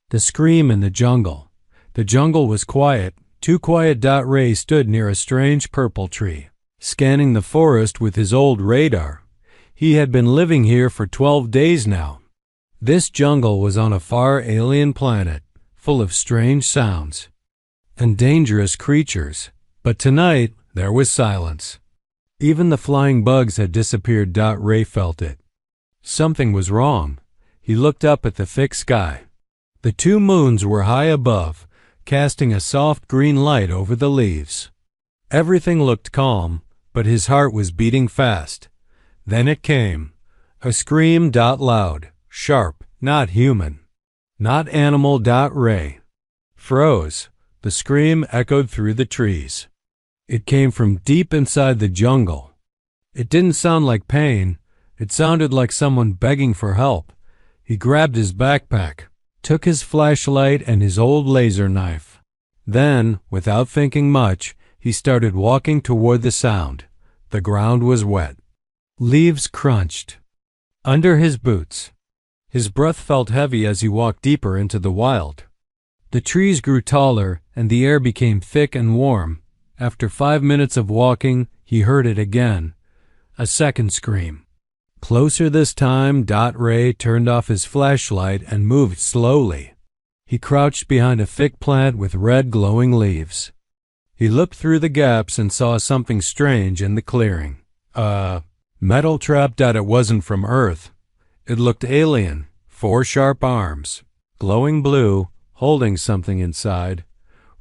The scream in the jungle. The jungle was quiet, too quiet. Ray stood near a strange purple tree, scanning the forest with his old radar. He had been living here for 12 days now. This jungle was on a far alien planet, full of strange sounds and dangerous creatures. But tonight, there was silence. Even the flying bugs had disappeared. Ray felt it. Something was wrong. He looked up at the thick sky. The 2 moons were high above, casting a soft green light over the leaves. Everything looked calm, but his heart was beating fast. Then it came. A scream. Loud, sharp, not human, not animal. Ray froze. The scream echoed through the trees. It came from deep inside the jungle. It didn't sound like pain. It sounded like someone begging for help. He grabbed his backpack, took his flashlight and his old laser knife. Then, without thinking much, he started walking toward the sound. The ground was wet. Leaves crunched under his boots. His breath felt heavy as he walked deeper into the wild. The trees grew taller and the air became thick and warm. After 5 minutes of walking, he heard it again. A second scream. Closer this time. Ray turned off his flashlight and moved slowly. He crouched behind a thick plant with red glowing leaves. He looked through the gaps and saw something strange in the clearing. A metal trap. It wasn't from Earth. It looked alien. 4 sharp arms, glowing blue, holding something inside.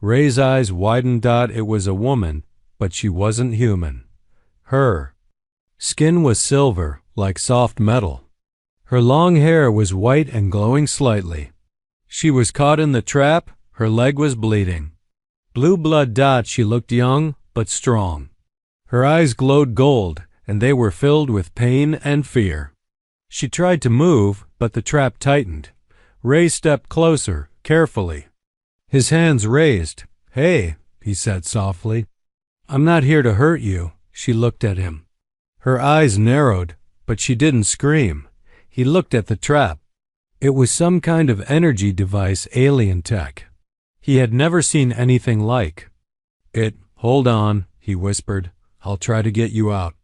Ray's eyes widened. It was a woman, but she wasn't human. Her skin was silver, like soft metal. Her long hair was white and glowing slightly. She was caught in the trap. Her leg was bleeding. Blue blood. She looked young, but strong. Her eyes glowed gold, and they were filled with pain and fear. She tried to move, but the trap tightened. Ray stepped closer, carefully. His hands raised. "Hey," he said softly. "I'm not here to hurt you." She looked at him. Her eyes narrowed, but she didn't scream. He looked at the trap. It was some kind of energy device, alien tech. He had never seen anything like it. "Hold on," he whispered. "I'll try to get you out."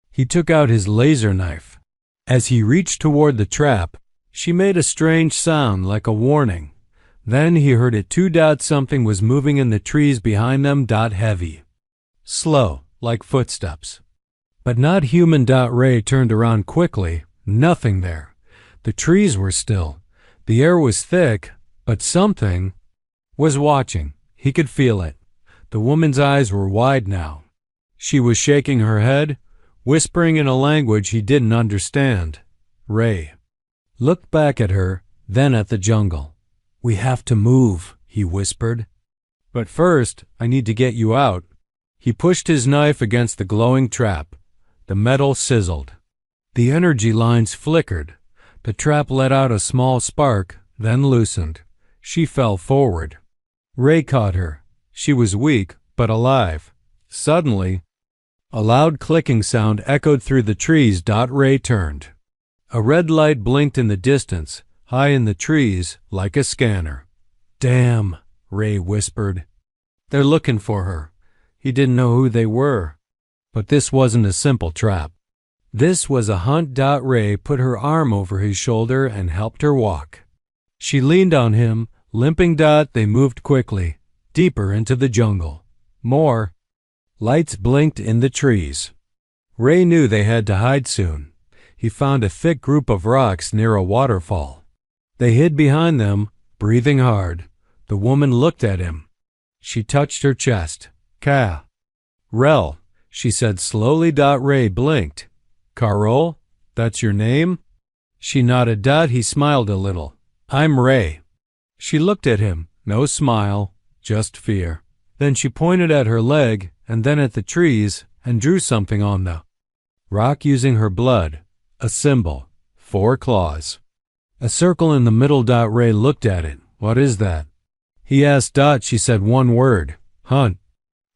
He took out his laser knife. As he reached toward the trap, she made a strange sound like a warning. Then he heard it too. Something was moving in the trees behind them. Heavy. Slow, like footsteps. But not human. Ray turned around quickly. Nothing there. The trees were still. The air was thick, but something was watching. He could feel it. The woman's eyes were wide now. She was shaking her head, whispering in a language he didn't understand. Ray looked back at her, then at the jungle. "We have to move," he whispered. "But first, I need to get you out." He pushed his knife against the glowing trap. The metal sizzled. The energy lines flickered. The trap let out a small spark, then loosened. She fell forward. Ray caught her. She was weak, but alive. Suddenly, a loud clicking sound echoed through the trees. Ray turned. A red light blinked in the distance, high in the trees, like a scanner. "Damn," Ray whispered. "They're looking for her." He didn't know who they were. But this wasn't a simple trap. This was a hunt. Ray put her arm over his shoulder and helped her walk. She leaned on him, limping. They moved quickly, deeper into the jungle. More lights blinked in the trees. Ray knew they had to hide soon. He found a thick group of rocks near a waterfall. They hid behind them, breathing hard. The woman looked at him. She touched her chest. "Rel," she said slowly. Ray blinked. "Carol, that's your name?" She nodded. He smiled a little. "I'm Ray." She looked at him. No smile, just fear. Then she pointed at her leg and then at the trees and drew something on the rock using her blood. A symbol. 4 claws. A circle in the middle. Ray looked at it. "What is that?" he asked. She said one word. "Hunt."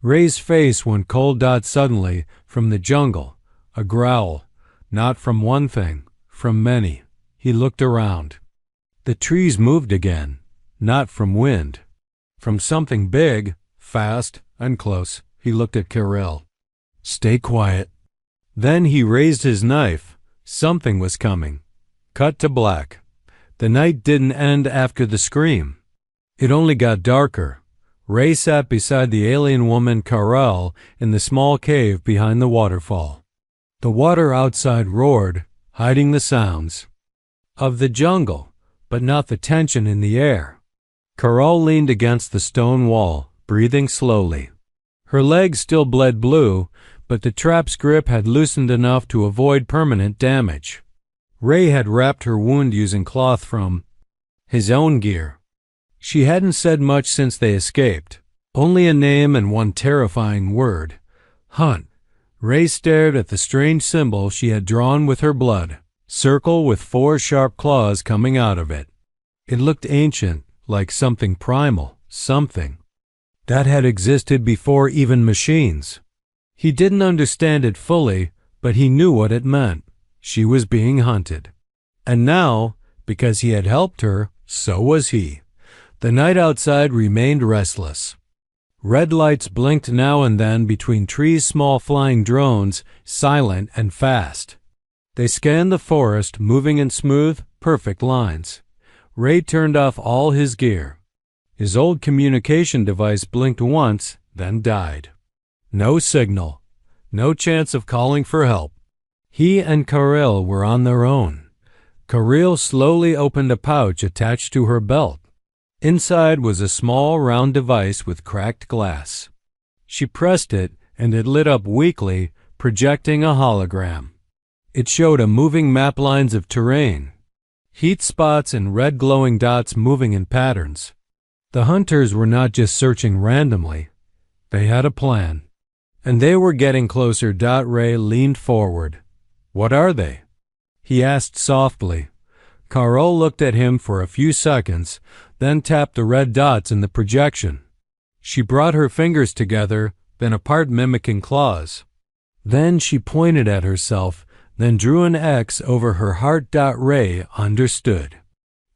Ray's face went cold. Suddenly, from the jungle, a growl. Not from one thing, from many. He looked around. The trees moved again. not from wind. From something big, fast, and close. He looked at Kirill. Stay quiet. Then he raised his knife. Something was coming. Cut to black. The night didn't end after the scream. It only got darker. Ray sat beside the alien woman Kirill in the small cave behind the waterfall. The water outside roared, hiding the sounds of the jungle, but not the tension in the air. Kirill leaned against the stone wall, breathing slowly. Her legs still bled blue, but the trap's grip had loosened enough to avoid permanent damage. Ray had wrapped her wound using cloth from his own gear. She hadn't said much since they escaped. Only a name and one terrifying word. Hunt. Ray stared at the strange symbol she had drawn with her blood. Circle with 4 sharp claws coming out of it. It looked ancient, like something primal, something that had existed before even machines. He didn't understand it fully, but he knew what it meant. She was being hunted. And now, because he had helped her, so was he. The night outside remained restless. Red lights blinked now and then between trees, small flying drones, silent and fast. They scanned the forest, moving in smooth, perfect lines. Ray turned off all his gear. His old communication device blinked once, then died. No signal. No chance of calling for help. He and Kirill were on their own. Kirill slowly opened a pouch attached to her belt. Inside was a small, round device with cracked glass. She pressed it, and it lit up weakly, projecting a hologram. It showed a moving map, lines of terrain, heat spots and red glowing dots moving in patterns. The hunters were not just searching randomly. They had a plan. And they were getting closer. Ray leaned forward. What are they? He asked softly. Kirill looked at him for a few seconds, then tapped the red dots in the projection. She brought her fingers together, then apart, mimicking claws. Then she pointed at herself, then drew an X over her heart. Ray understood.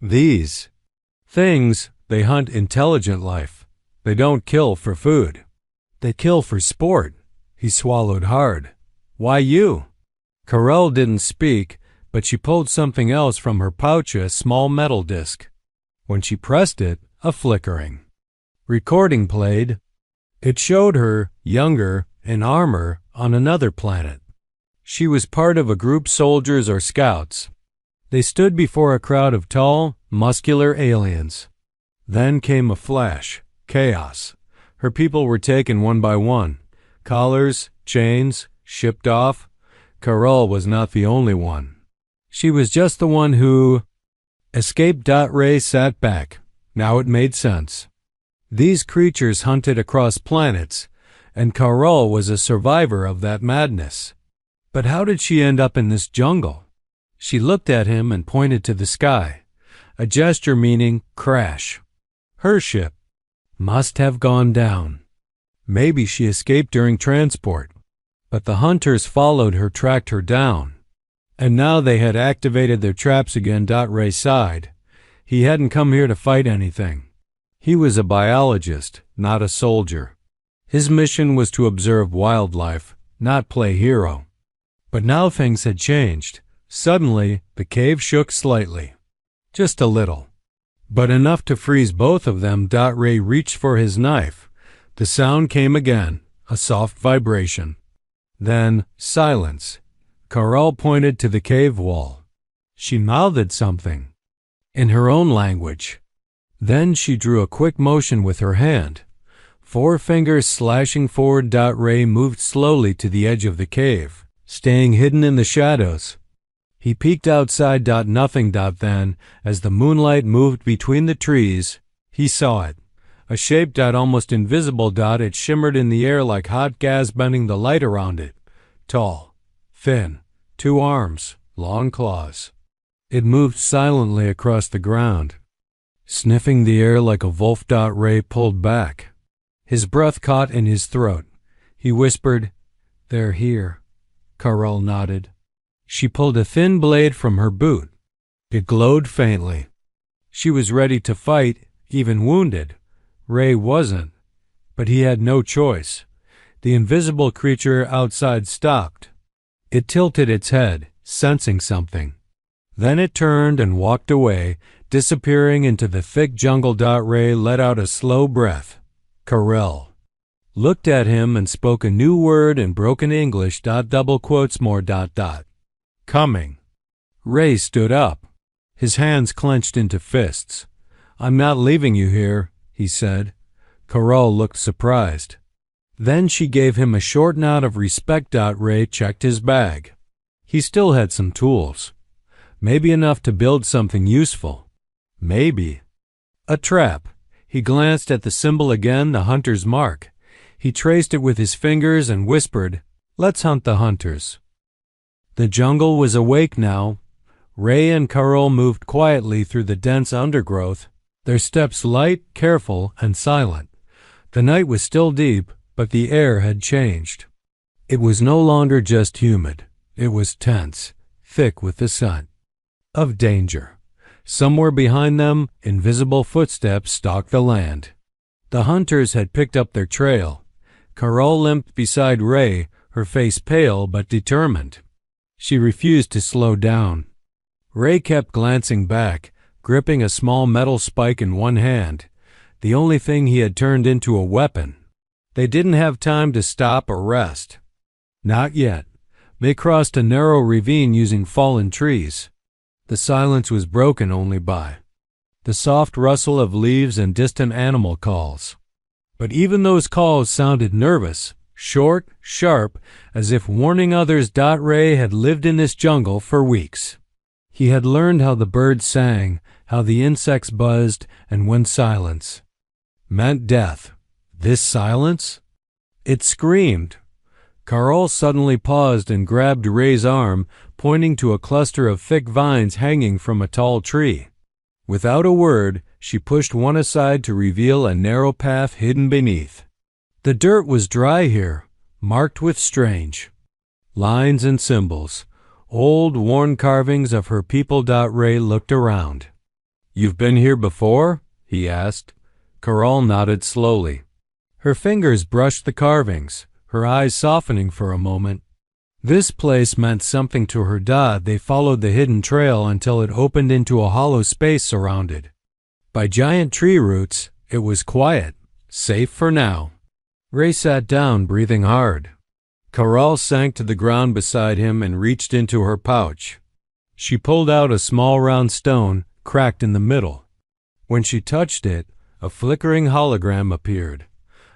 These things, they hunt intelligent life. They don't kill for food. They kill for sport. He swallowed hard. Why you? Kirill didn't speak, but she pulled something else from her pouch, a small metal disc. When she pressed it, a flickering recording played. It showed her, younger, in armor, on another planet. She was part of a group, soldiers or scouts. They stood before a crowd of tall, muscular aliens. Then came a flash, chaos. Her people were taken one by one. Collars, chains, shipped off. Kirill was not the only one. She was just the one who escaped. Ray sat back. Now it made sense. These creatures hunted across planets, and Kirill was a survivor of that madness. But how did she end up in this jungle? She looked at him and pointed to the sky, a gesture meaning crash. Her ship must have gone down. Maybe she escaped during transport, but the hunters followed her, tracked her down. And now they had activated their traps again. Ray sighed. He hadn't come here to fight anything. He was a biologist, not a soldier. His mission was to observe wildlife, not play hero. But now things had changed. Suddenly, the cave shook slightly. Just a little. But enough to freeze both of them. Ray reached for his knife. The sound came again, a soft vibration. Then, silence. Kirill pointed to the cave wall. She mouthed something in her own language. Then she drew a quick motion with her hand. 4 fingers slashing forward. Ray moved slowly to the edge of the cave, staying hidden in the shadows. He peeked outside. Nothing. Then, as the moonlight moved between the trees, he saw it. A shape. Almost invisible. It shimmered in the air like hot gas, bending the light around it. Tall, thin, 2 arms, long claws. It moved silently across the ground, sniffing the air like a wolf. Ray pulled back. His breath caught in his throat. He whispered, "They're here." Kirill nodded. She pulled a thin blade from her boot. It glowed faintly. She was ready to fight even wounded. Ray wasn't, but he had no choice. The invisible creature outside stopped. It tilted its head, sensing something. Then it turned and walked away, disappearing into the thick jungle. Ray let out a slow breath. Carell looked at him and spoke a new word in broken English. Double quotes more. Coming. Ray stood up. His hands clenched into fists. I'm not leaving you here, he said. Carell looked surprised. Then she gave him a short nod of respect. Ray checked his bag. He still had some tools. Maybe enough to build something useful. Maybe. A trap. He glanced at the symbol again, the hunter's mark. He traced it with his fingers and whispered, "Let's hunt the hunters." The jungle was awake now. Ray and Carell moved quietly through the dense undergrowth, their steps light, careful, and silent. The night was still deep, but the air had changed. It was no longer just humid. It was tense, thick with the scent of danger. Somewhere behind them, invisible footsteps stalked the land. The hunters had picked up their trail. Carell limped beside Ray, her face pale but determined. She refused to slow down. Ray kept glancing back, gripping a small metal spike in one hand, the only thing he had turned into a weapon. They didn't have time to stop or rest. Not yet. They crossed a narrow ravine using fallen trees. The silence was broken only by the soft rustle of leaves and distant animal calls. But even those calls sounded nervous, short, sharp, as if warning others. Ray had lived in this jungle for weeks. He had learned how the birds sang, how the insects buzzed, and when silence meant death. This silence? It screamed. Carell suddenly paused and grabbed Ray's arm, pointing to a cluster of thick vines hanging from a tall tree. Without a word, she pushed one aside to reveal a narrow path hidden beneath. The dirt was dry here, marked with strange lines and symbols, old, worn carvings of her people. Ray looked around. "You've been here before?" he asked. Carell nodded slowly. Her fingers brushed the carvings, her eyes softening for a moment. This place meant something to her. They followed the hidden trail until it opened into a hollow space surrounded by giant tree roots. It was quiet, safe for now. Ray sat down, breathing hard. Carell sank to the ground beside him and reached into her pouch. She pulled out a small round stone, cracked in the middle. When she touched it, a flickering hologram appeared.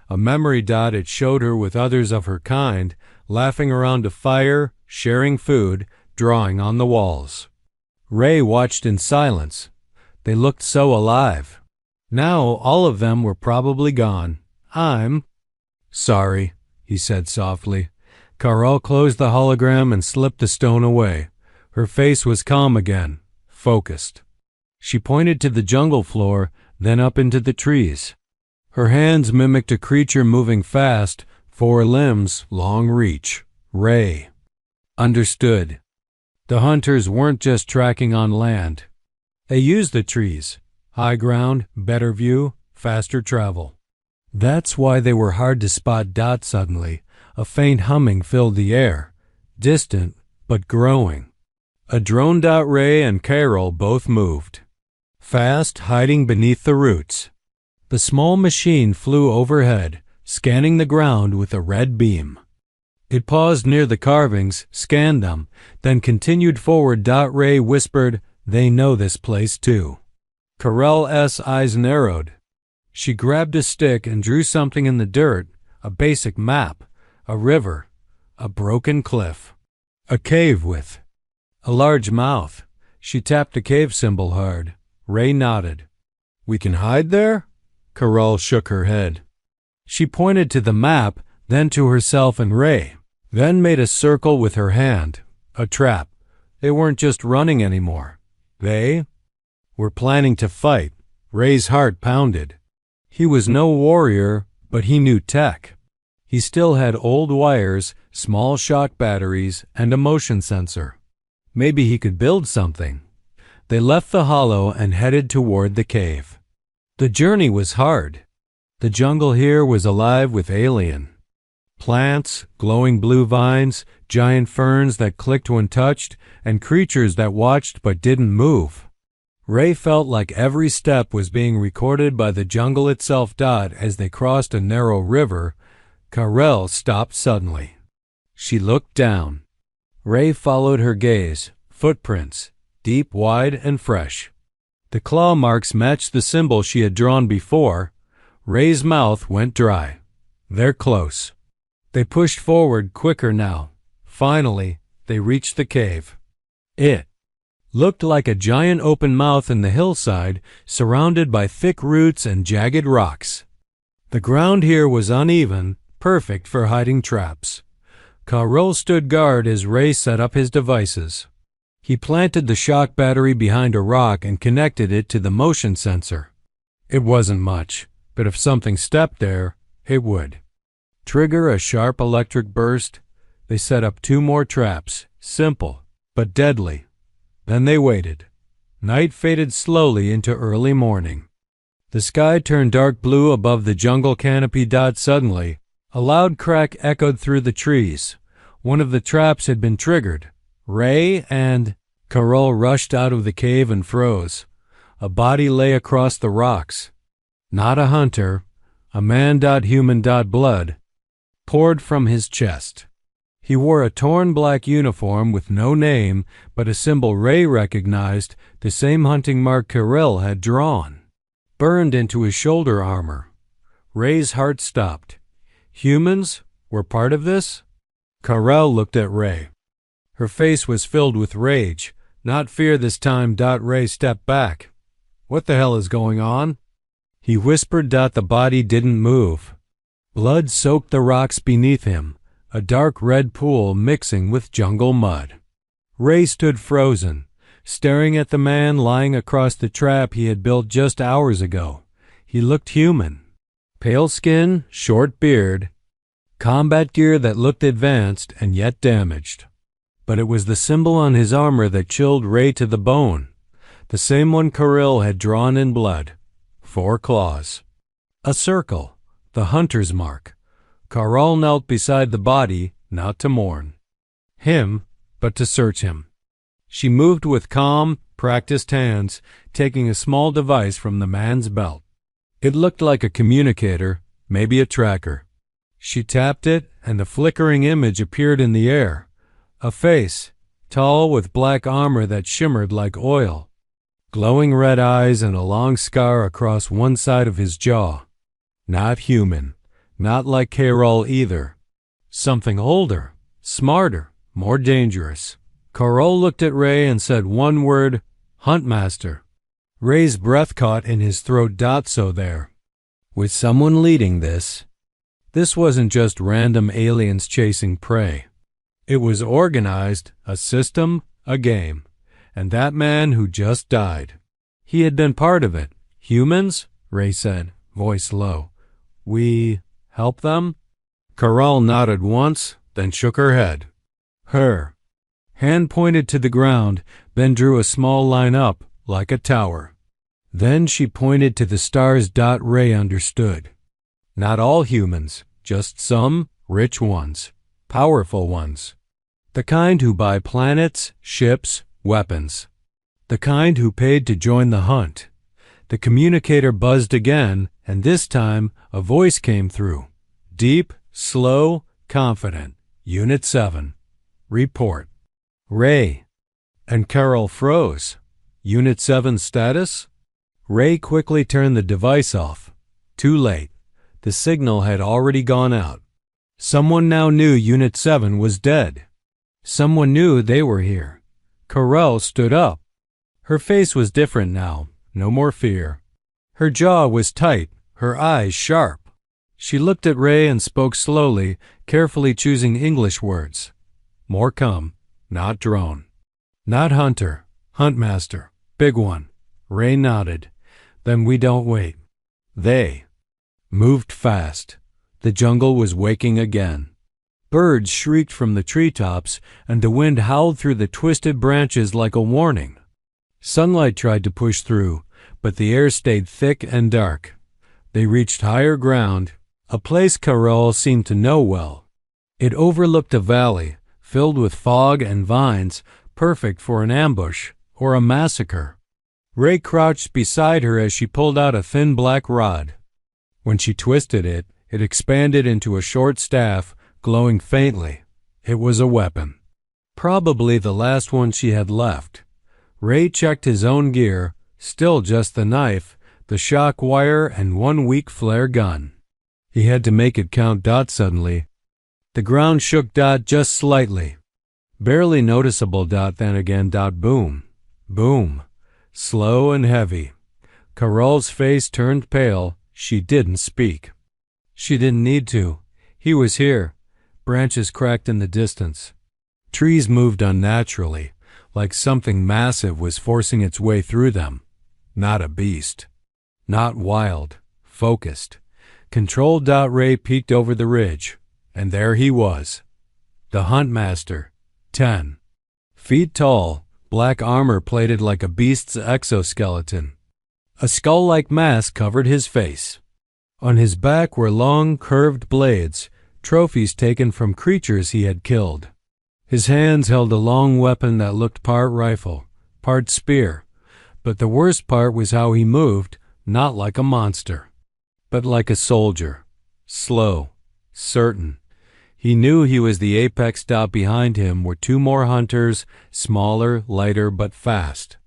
A memory. It showed her with others of her kind, laughing around a fire, sharing food, drawing on the walls. Ray watched in silence. They looked so alive. Now all of them were probably gone. "I'm sorry," he said softly. Carell closed the hologram and slipped the stone away. Her face was calm again, focused. She pointed to the jungle floor, then up into the trees. Her hands mimicked a creature moving fast, 4 limbs, long reach. Ray understood. The hunters weren't just tracking on land. They used the trees. High ground, better view, faster travel. That's why they were hard to spot. Suddenly, a faint humming filled the air, distant but growing. A drone. Ray and Carell both moved, fast, hiding beneath the roots. The small machine flew overhead, scanning the ground with a red beam. It paused near the carvings, scanned them, then continued forward. Ray whispered, "They know this place too." Carell's eyes narrowed. She grabbed a stick and drew something in the dirt, a basic map, a river, a broken cliff, a cave with a large mouth. She tapped the cave symbol hard. Ray nodded. "We can hide there?" Carell shook her head. She pointed to the map, then to herself and Ray, then made a circle with her hand, a trap. They weren't just running anymore. They were planning to fight. Ray's heart pounded. He was no warrior, but he knew tech. He still had old wires, small shock batteries, and a motion sensor. Maybe he could build something. They left the hollow and headed toward the cave. The journey was hard. The jungle here was alive with alien plants, glowing blue vines, giant ferns that clicked when touched, and creatures that watched but didn't move. Ray felt like every step was being recorded by the jungle itself. As they crossed a narrow river, Karel stopped suddenly. She looked down. Ray followed her gaze. Footprints, deep, wide, and fresh. The claw marks matched the symbol she had drawn before. Ray's mouth went dry. They're close. They pushed forward quicker now. Finally, they reached the cave. It looked like a giant open mouth in the hillside, surrounded by thick roots and jagged rocks. The ground here was uneven, perfect for hiding traps. Karel stood guard as Ray set up his devices. He planted the shock battery behind a rock and connected it to the motion sensor. It wasn't much, but if something stepped there, it would trigger a sharp electric burst. They set up 2 more traps, simple but deadly. Then they waited. Night faded slowly into early morning. The sky turned dark blue above the jungle canopy. Suddenly, a loud crack echoed through the trees. One of the traps had been triggered. Ray and Karel rushed out of the cave and froze. A body lay across the rocks. Not a hunter, a man. Human. Blood poured from his chest. He wore a torn black uniform with no name, but a symbol Ray recognized, the same hunting mark Karel had drawn, burned into his shoulder armor. Ray's heart stopped. Humans were part of this? Karel looked at Ray. Her face was filled with rage, not fear this time. Ray stepped back. What the hell is going on? He whispered. The body didn't move. Blood soaked the rocks beneath him, a dark red pool mixing with jungle mud. Ray stood frozen, staring at the man lying across the trap he had built just hours ago. He looked human. Pale skin, short beard, combat gear that looked advanced and yet damaged. But it was the symbol on his armor that chilled Ray to the bone, the same one Karel had drawn in blood. 4 claws. A circle, the hunter's mark. Karel knelt beside the body, not to mourn him, but to search him. She moved with calm, practiced hands, taking a small device from the man's belt. It looked like a communicator, maybe a tracker. She tapped it, and a flickering image appeared in the air. A face, tall with black armor that shimmered like oil. Glowing red eyes and a long scar across one side of his jaw. Not human. Not like Karel either. Something older, smarter, more dangerous. Karel looked at Ray and said one word, Huntmaster. Ray's breath caught in his throat. So there was someone leading this. This wasn't just random aliens chasing prey. It was organized, a system, a game. And that man who just died. He had been part of it. Humans? Ray said, voice low. We help them? Karel nodded once, then shook her head. Her hand pointed to the ground, then drew a small line up, like a tower. Then she pointed to the stars. Ray understood. Not all humans, just some rich ones, powerful ones. The kind who buy planets, ships, weapons. The kind who paid to join the hunt. The communicator buzzed again, and this time a voice came through. Deep, slow, confident. Unit 7. Report. Ray. And Karel froze. Unit 7 status? Ray quickly turned the device off. Too late. The signal had already gone out. Someone now knew Unit 7 was dead. Someone knew they were here. Karel stood up. Her face was different now. No more fear. Her jaw was tight, her eyes sharp. She looked at Ray and spoke slowly, carefully choosing English words. More come, not drone. Not hunter, Huntmaster, big one. Ray nodded. Then we don't wait. They moved fast. The jungle was waking again. Birds shrieked from the treetops, and the wind howled through the twisted branches like a warning. Sunlight tried to push through, but the air stayed thick and dark. They reached higher ground, a place Carol seemed to know well. It overlooked a valley, filled with fog and vines, perfect for an ambush or a massacre. Ray crouched beside her as she pulled out a thin black rod. When she twisted it, it expanded into a short staff, glowing faintly. It was a weapon. Probably the last one she had left. Ray checked his own gear, still just the knife, the shock wire, and one weak flare gun. He had to make it count. Suddenly, the ground shook. Just slightly. Barely noticeable. Then again. Boom. Boom. Slow and heavy. Carol's face turned pale. She didn't speak. She didn't need to. He was here. Branches cracked in the distance. Trees moved unnaturally, like something massive was forcing its way through them. Not a beast. Not wild. Focused. Controlled. Ray peeked over the ridge, and there he was. The Huntmaster. 10 feet tall, black armor plated like a beast's exoskeleton. A skull-like mask covered his face. On his back were long, curved blades, trophies taken from creatures he had killed. His hands held a long weapon that looked part rifle, part spear, but the worst part was how he moved, not like a monster, but like a soldier. Slow, certain. He knew he was the apex. Behind him were two more hunters, smaller, lighter, but fast.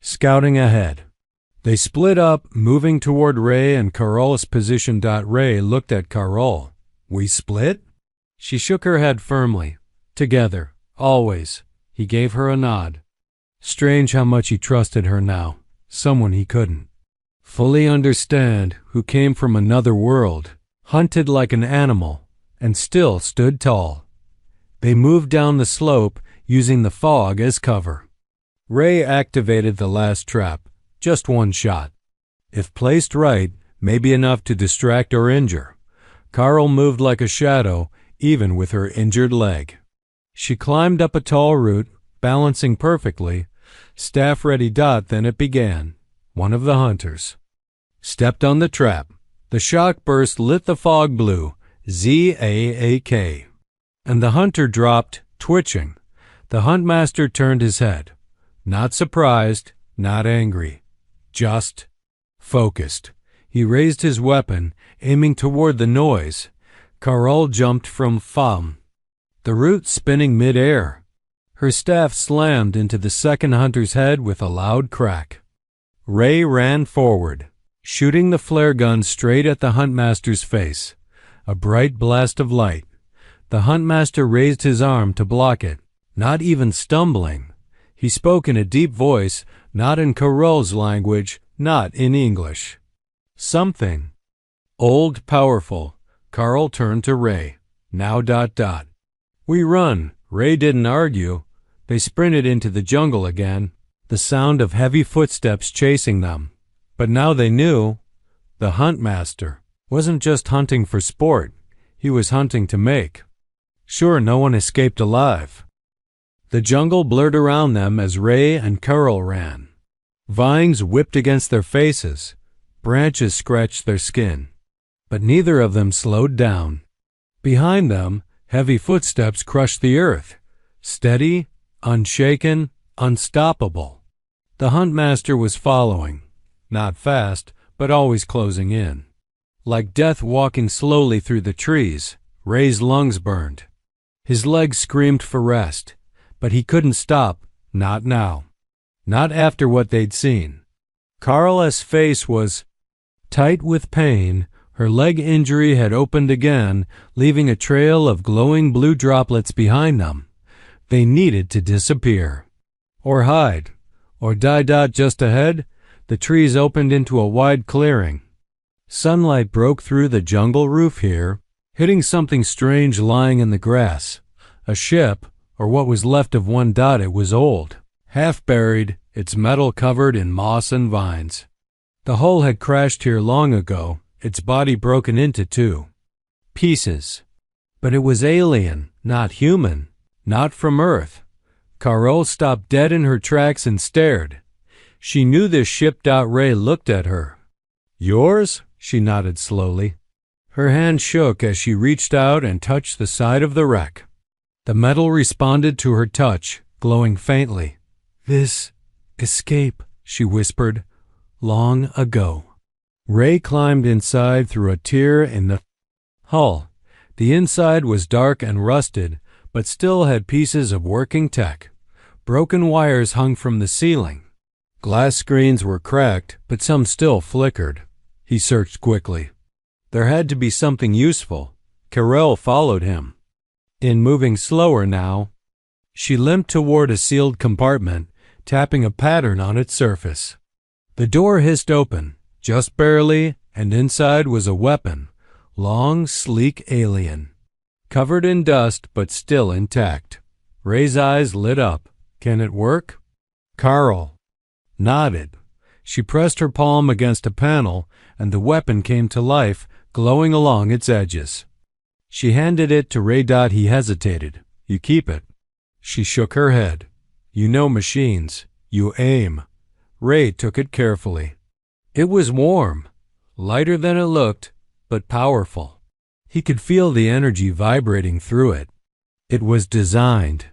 Scouting ahead. They split up, moving toward Ray and Carol's position. Ray looked at Carol. We split? She shook her head firmly. Together, always. He gave her a nod. Strange how much he trusted her now. Someone he couldn't fully understand, who came from another world, hunted like an animal, and still stood tall. They moved down the slope, using the fog as cover. Ray activated the last trap. Just one shot. If placed right, maybe enough to distract or injure. Carol moved like a shadow, even with her injured leg. She climbed up a tall root, balancing perfectly, staff ready. Then it began. One of the hunters stepped on the trap. The shock burst lit the fog blue, ZAAK, and the hunter dropped, twitching. The Huntmaster turned his head. Not surprised, not angry. Just focused. He raised his weapon, aiming toward the noise. Carol jumped from Fam, the root spinning mid-air. Her staff slammed into the second hunter's head with a loud crack. Ray ran forward, shooting the flare gun straight at the Huntmaster's face. A bright blast of light. The Huntmaster raised his arm to block it, not even stumbling. He spoke in a deep voice, not in Carol's language, not in English. Something old, powerful. Carol turned to Ray. Now. We run. Ray didn't argue. They sprinted into the jungle again, the sound of heavy footsteps chasing them. But now they knew the Huntmaster wasn't just hunting for sport. He was hunting to make sure no one escaped alive. The jungle blurred around them as Ray and Carol ran. Vines whipped against their faces. Branches scratched their skin. But neither of them slowed down. Behind them, heavy footsteps crushed the earth. Steady, unshaken, unstoppable. The Huntmaster was following. Not fast, but always closing in. Like death walking slowly through the trees, Ray's lungs burned. His legs screamed for rest. But he couldn't stop, not now. Not after what they'd seen. Carol's face was tight with pain. Her leg injury had opened again, leaving a trail of glowing blue droplets behind them. They needed to disappear. Or hide. Or die. Just ahead, the trees opened into a wide clearing. Sunlight broke through the jungle roof here, hitting something strange lying in the grass. A ship, or what was left of one. It was old, half buried, its metal covered in moss and vines. The hull had crashed here long ago, its body broken into two pieces. But it was alien, not human, not from Earth. Carol stopped dead in her tracks and stared. She knew this ship. Ray looked at her. Yours? She nodded slowly. Her hand shook as she reached out and touched the side of the wreck. The metal responded to her touch, glowing faintly. This escape, she whispered, long ago. Ray climbed inside through a tear in the hull. The inside was dark and rusted, but still had pieces of working tech. Broken wires hung from the ceiling. Glass screens were cracked, but some still flickered. He searched quickly. There had to be something useful. Carell followed him. In moving slower now, she limped toward a sealed compartment, tapping a pattern on its surface. The door hissed open, just barely, and inside was a weapon, long, sleek alien, covered in dust but still intact. Ray's eyes lit up. Can it work? Carl nodded. She pressed her palm against a panel, and the weapon came to life, glowing along its edges. She handed it to Ray. He hesitated. You keep it. She shook her head. You know machines. You aim. Ray took it carefully. It was warm, lighter than it looked, but powerful. He could feel the energy vibrating through it. It was designed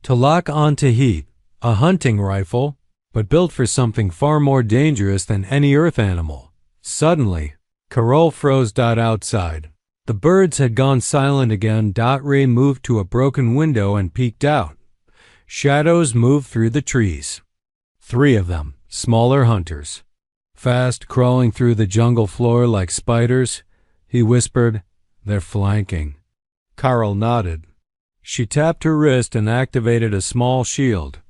to lock onto heat, a hunting rifle, but built for something far more dangerous than any earth animal. Suddenly, Carol froze. Outside. The birds had gone silent again. Ray moved to a broken window and peeked out. Shadows moved through the trees. 3 of them, smaller hunters. Fast, crawling through the jungle floor like spiders. He whispered, They're flanking. Carl nodded. She tapped her wrist and activated a small shield,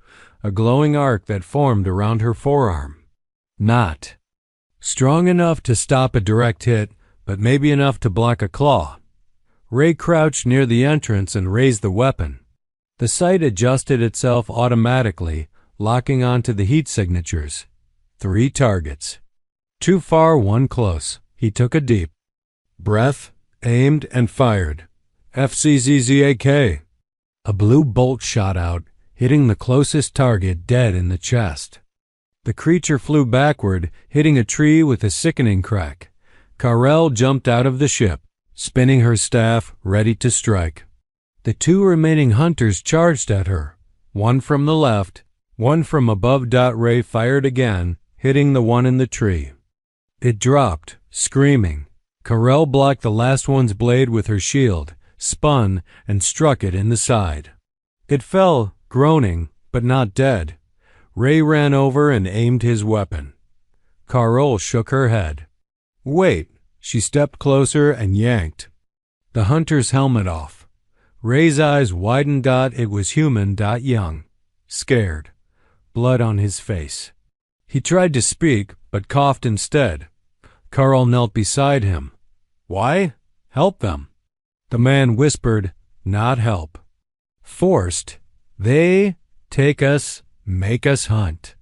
a glowing arc that formed around her forearm. Not strong enough to stop a direct hit, but maybe enough to block a claw. Ray crouched near the entrance and raised the weapon. The sight adjusted itself automatically, locking onto the heat signatures. 3 targets. 2 far, 1 close. He took a deep breath, aimed, and fired. FCZZAK. A blue bolt shot out, hitting the closest target dead in the chest. The creature flew backward, hitting a tree with a sickening crack. Carell jumped out of the ship, spinning her staff, ready to strike. The 2 remaining hunters charged at her, 1 from the left, 1 from above. Ray fired again, hitting the one in the tree. It dropped, screaming. Carell blocked the last one's blade with her shield, spun, and struck it in the side. It fell, groaning, but not dead. Ray ran over and aimed his weapon. Carol shook her head. Wait. She stepped closer and yanked the hunter's helmet off. Ray's eyes widened. It was human. Young, scared, blood on his face. He tried to speak, but coughed instead. Carl knelt beside him. Why? Help them. The man whispered, not help. Forced. They take us, make us hunt.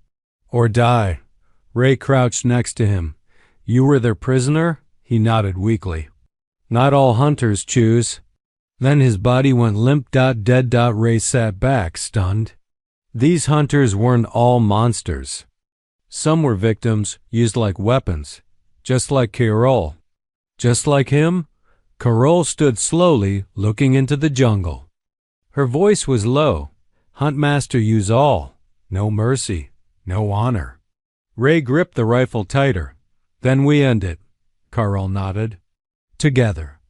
Or die. Ray crouched next to him. You were their prisoner? He nodded weakly. Not all hunters choose. Then his body went limp. Dead. Ray sat back, stunned. These hunters weren't all monsters. Some were victims, used like weapons. Just like Carol. Just like him? Carol stood slowly, looking into the jungle. Her voice was low. Huntmaster use all. No mercy. No honor. Ray gripped the rifle tighter. Then we end it. Carl nodded. Together.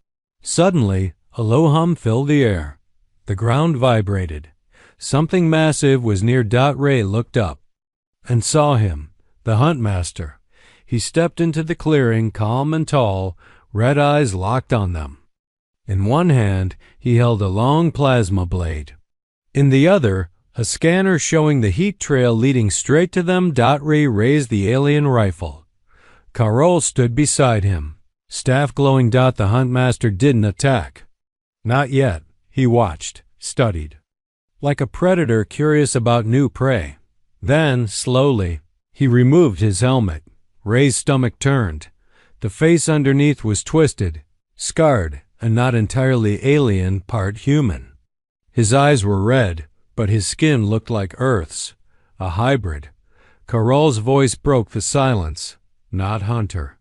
Suddenly, a low hum filled the air. The ground vibrated. Something massive was near. Ray looked up and saw him, the Huntmaster. He stepped into the clearing, calm and tall, red eyes locked on them. In one hand, he held a long plasma blade. In the other, a scanner showing the heat trail leading straight to them. Ray raised the alien rifle. Carol stood beside him, staff glowing. The Huntmaster didn't attack. Not yet. He watched, studied, like a predator curious about new prey. Then, slowly, he removed his helmet. Ray's stomach turned. The face underneath was twisted, scarred, and not entirely alien, part human. His eyes were red, but his skin looked like Earth's, a hybrid. Carol's voice broke the silence. Not Hunter.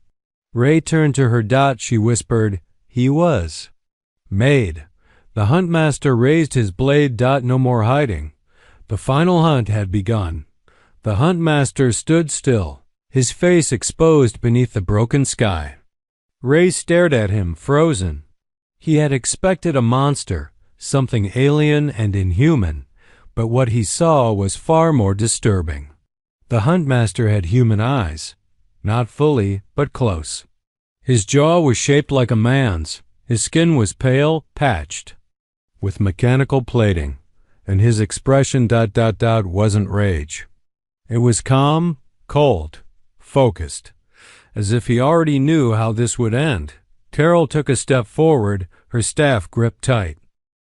Ray turned to her. She whispered, "He was." Made. The Huntmaster raised his blade. No more hiding. The final hunt had begun. The Huntmaster stood still, his face exposed beneath the broken sky. Ray stared at him, frozen. He had expected a monster, something alien and inhuman, but what he saw was far more disturbing. The Huntmaster had human eyes, not fully, but close. His jaw was shaped like a man's. His skin was pale, patched, with mechanical plating, and his expression ... wasn't rage. It was calm, cold, focused, as if he already knew how this would end. Carol took a step forward, her staff gripped tight.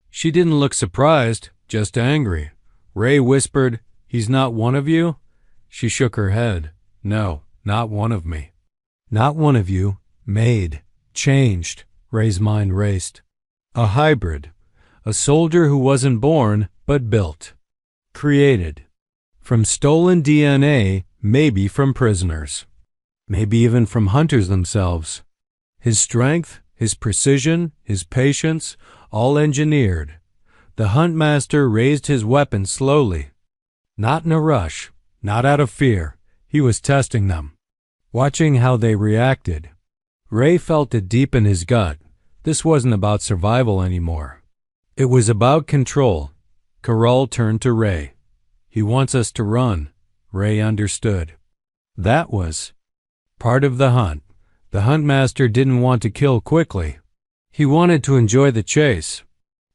She didn't look surprised, just angry. Ray whispered, "He's not one of you?" She shook her head. "No, not one of me." "Not one of you. Made. Changed." Ray's mind raced. A hybrid. A soldier who wasn't born, but built. Created. From stolen DNA, maybe from prisoners. Maybe even from hunters themselves. His strength, his precision, his patience, all engineered. The Huntmaster raised his weapon slowly. Not in a rush, not out of fear. He was testing them, watching how they reacted. Ray felt it deep in his gut. This wasn't about survival anymore. It was about control. Carol turned to Ray. "He wants us to run." Ray understood. That was part of the hunt. The Huntmaster didn't want to kill quickly. He wanted to enjoy the chase.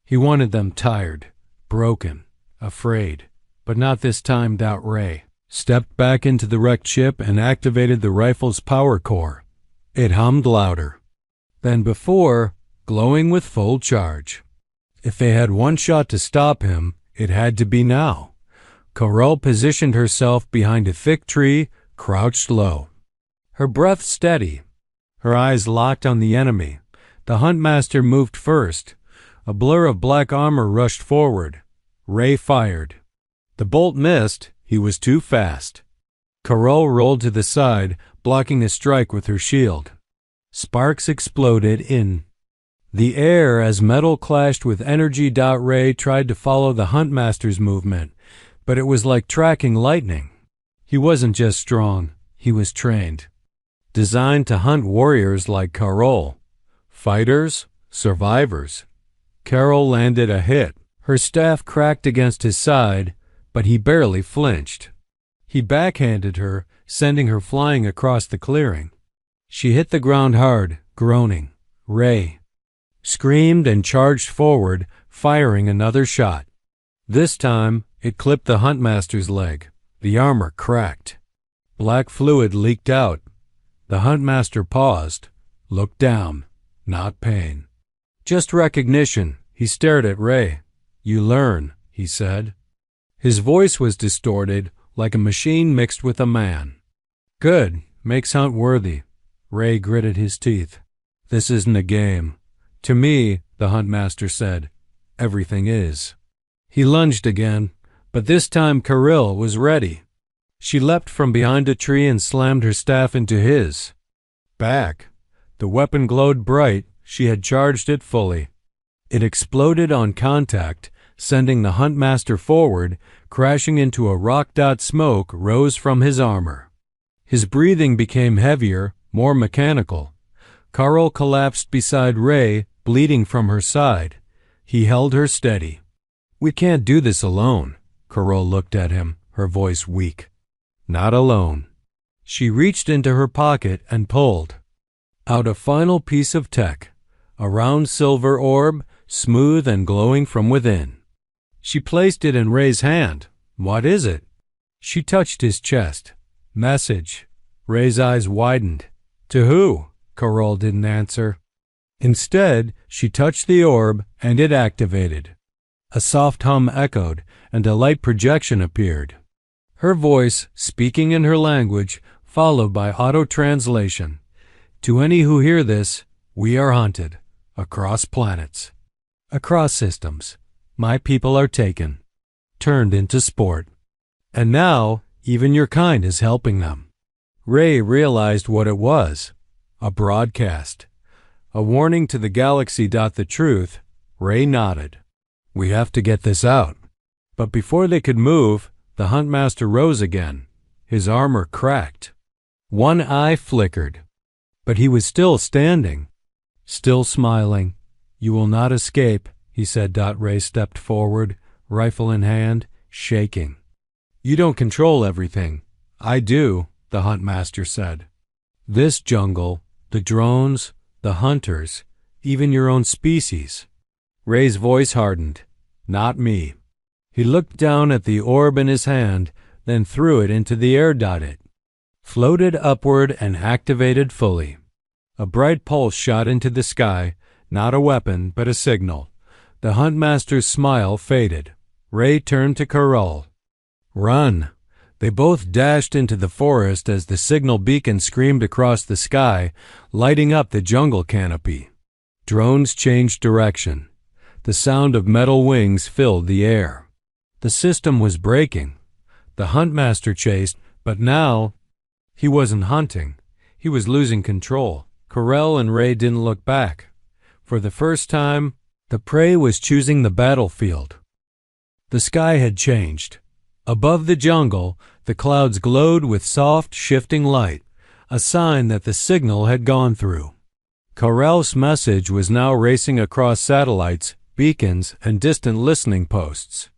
He wanted them tired, broken, afraid. But not this time. Ray stepped back into the wrecked ship and activated the rifle's power core. It hummed louder than before, glowing with full charge. If they had one shot to stop him, it had to be now. Carol positioned herself behind a thick tree, crouched low. Her breath steady, her eyes locked on the enemy. The Huntmaster moved first. A blur of black armor rushed forward. Ray fired. The bolt missed. He was too fast. Carol rolled to the side, blocking the strike with her shield. Sparks exploded in the air as metal clashed with energy. Ray tried to follow the Huntmaster's movement, but it was like tracking lightning. He wasn't just strong, he was trained. Designed to hunt warriors like Carol. Fighters, survivors. Carol landed a hit. Her staff cracked against his side, but he barely flinched. He backhanded her, sending her flying across the clearing. She hit the ground hard, groaning. Ray screamed and charged forward, firing another shot. This time, it clipped the Huntmaster's leg. The armor cracked. Black fluid leaked out. The Huntmaster paused, looked down. Not pain. Just recognition. He stared at Ray. "You learn," he said. His voice was distorted, like a machine mixed with a man. "Good. Makes hunt worthy." Ray gritted his teeth. "This isn't a game." "To me," the Huntmaster said, "everything is." He lunged again, but this time Carol was ready. She leapt from behind a tree and slammed her staff into his back. The weapon glowed bright. She had charged it fully. It exploded on contact, sending the Huntmaster forward, crashing into a rock. Smoke rose from his armor. His breathing became heavier, more mechanical. Carol collapsed beside Ray, bleeding from her side. He held her steady. "We can't do this alone." Carol looked at him, her voice weak. "Not alone." She reached into her pocket and pulled out a final piece of tech, a round silver orb, smooth and glowing from within. She placed it in Ray's hand. "What is it?" She touched his chest. "Message." Ray's eyes widened. "To who?" Carol didn't answer. Instead, she touched the orb, and it activated. A soft hum echoed, and a light projection appeared. Her voice, speaking in her language, followed by auto-translation. "To any who hear this, we are hunted. Across planets. Across systems. My people are taken. Turned into sport. And now, Even your kind is helping them. Ray realized what it was. A broadcast. A warning to the galaxy. The truth. Ray nodded. We have to get this out. But before they could move, the Huntmaster rose again. His armor cracked. One eye flickered. But he was still standing. Still smiling. You will not escape, he said. Ray stepped forward, rifle in hand, shaking. You don't control everything. I do, the Huntmaster said. This jungle, the drones, the hunters, even your own species. Ray's voice hardened. Not me. He looked down at the orb in his hand, then threw it into the air. It floated upward and activated fully. A bright pulse shot into the sky, not a weapon, but a signal. The Huntmaster's smile faded. Ray turned to Carol. Run! They both dashed into the forest as the signal beacon screamed across the sky, lighting up the jungle canopy. Drones changed direction. The sound of metal wings filled the air. The system was breaking. The Huntmaster chased, but now he wasn't hunting. He was losing control. Carell and Ray didn't look back. For the first time, the prey was choosing the battlefield. The sky had changed. Above the jungle, the clouds glowed with soft, shifting light, a sign that the signal had gone through. Carell's message was now racing across satellites, beacons, and distant listening posts.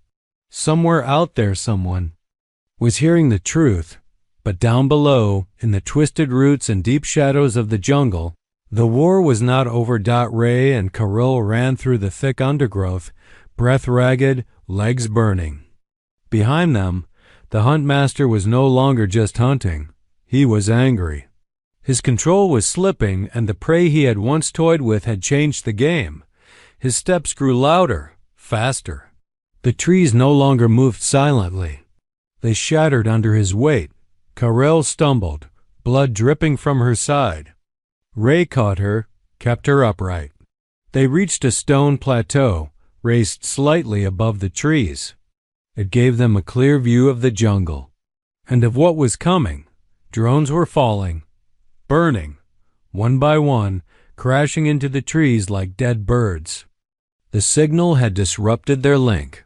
Somewhere out there someone was hearing the truth, but down below, in the twisted roots and deep shadows of the jungle, the war was not over. Ray and Carell ran through the thick undergrowth, breath ragged, legs burning. Behind them, the Huntmaster was no longer just hunting. He was angry. His control was slipping, and the prey he had once toyed with had changed the game. His steps grew louder, faster. The trees no longer moved silently. They shattered under his weight. Carell stumbled, blood dripping from her side. Ray caught her, kept her upright. They reached a stone plateau, raised slightly above the trees. It gave them a clear view of the jungle, and of what was coming. Drones were falling, burning, one by one, crashing into the trees like dead birds. The signal had disrupted their link.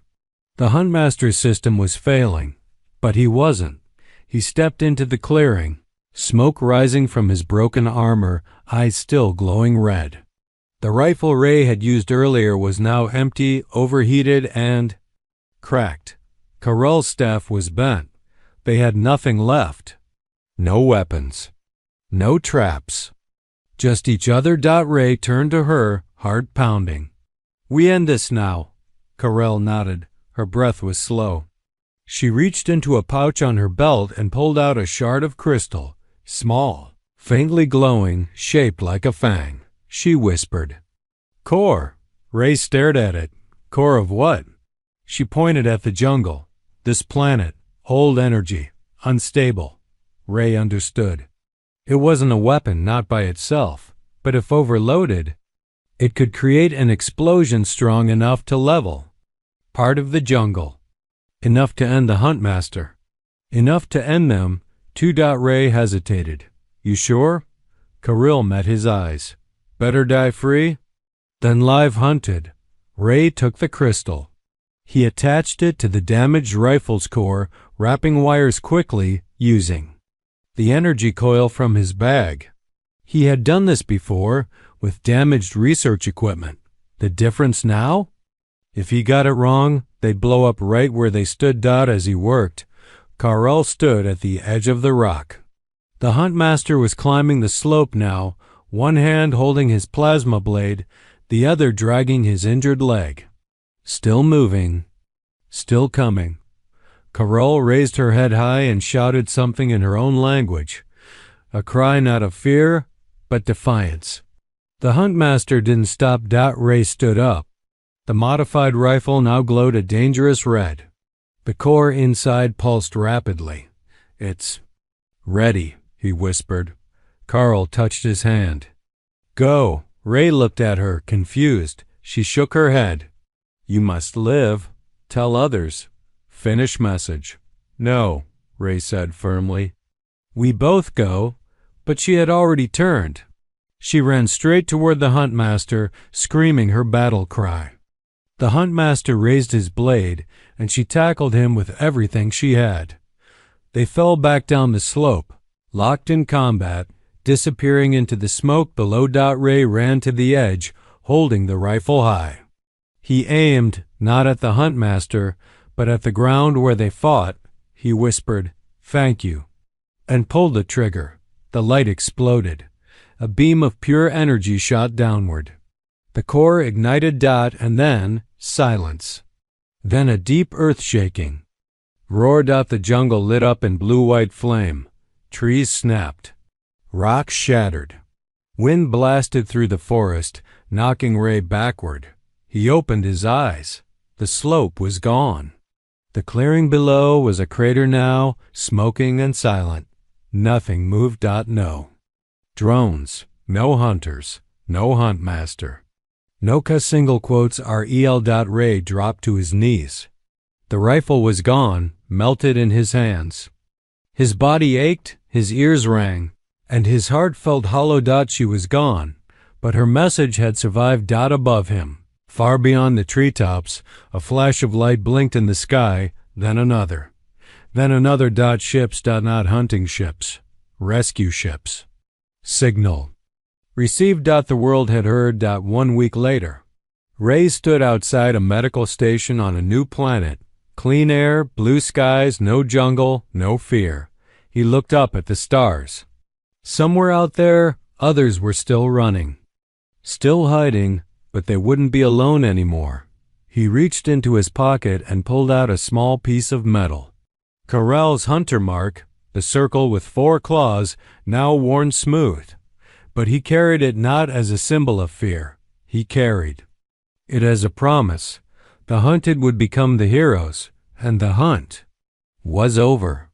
The Huntmaster's system was failing, but he wasn't. He stepped into the clearing, smoke rising from his broken armor, eyes still glowing red. The rifle Ray had used earlier was now empty, overheated, and cracked. Carell's staff was bent. They had nothing left. No weapons. No traps. Just each other. Ray turned to her, heart pounding. We end this now. Carell nodded. Her breath was slow. She reached into a pouch on her belt and pulled out a shard of crystal, small, faintly glowing, shaped like a fang. She whispered. Core. Ray stared at it. Core of what? She pointed at the jungle. This planet, old energy, unstable. Ray understood. It wasn't a weapon, not by itself, but if overloaded, it could create an explosion strong enough to level part of the jungle. Enough to end the Huntmaster. Enough to end them. Ray hesitated. You sure? Carell met his eyes. Better die free than live hunted. Ray took the crystal. He attached it to the damaged rifle's core, wrapping wires quickly, using the energy coil from his bag. He had done this before, with damaged research equipment. The difference now? If he got it wrong, they'd blow up right where they stood. As he worked, Carell stood at the edge of the rock. The Huntmaster was climbing the slope now, one hand holding his plasma blade, the other dragging his injured leg. Still moving, still coming. Carell raised her head high and shouted something in her own language, a cry not of fear, but defiance. The Huntmaster didn't stop. Ray stood up. The modified rifle now glowed a dangerous red. The core inside pulsed rapidly. It's ready, he whispered. Carell touched his hand. Go. Ray looked at her, confused. She shook her head. You must live. Tell others. Finish message. No. Ray said firmly. We both go, but she had already turned. She ran straight toward the Huntmaster, screaming her battle cry. The Huntmaster raised his blade, and she tackled him with everything she had. They fell back down the slope, locked in combat, disappearing into the smoke below. Ray ran to the edge, holding the rifle high. He aimed not at the Huntmaster, but at the ground where they fought. He whispered, "Thank you," and pulled the trigger. The light exploded. A beam of pure energy shot downward. The core ignited. And then silence. Then a deep earth shaking. Roar. The jungle lit up in blue-white flame. Trees snapped. Rocks shattered. Wind blasted through the forest, knocking Ray backward. He opened his eyes. The slope was gone. The clearing below was a crater now, smoking and silent. Nothing moved. No drones, no hunters, no Huntmaster. No single quotes REL. Ray dropped to his knees. The rifle was gone, melted in his hands. His body ached, his ears rang, and his heart felt hollow. She was gone, but her message had survived. Above him, far beyond the treetops, a flash of light blinked in the sky, then another. Then another. Ships. Not hunting ships. Rescue ships. Signal. Received. The world had heard. 1 week later. Ray stood outside a medical station on a new planet. Clean air, blue skies, no jungle, no fear. He looked up at the stars. Somewhere out there, others were still running. Still hiding, but they wouldn't be alone anymore. He reached into his pocket and pulled out a small piece of metal. Carell's hunter mark, the circle with 4 claws, now worn smooth. But he carried it not as a symbol of fear. He carried it as a promise. The hunted would become the heroes, and the hunt was over.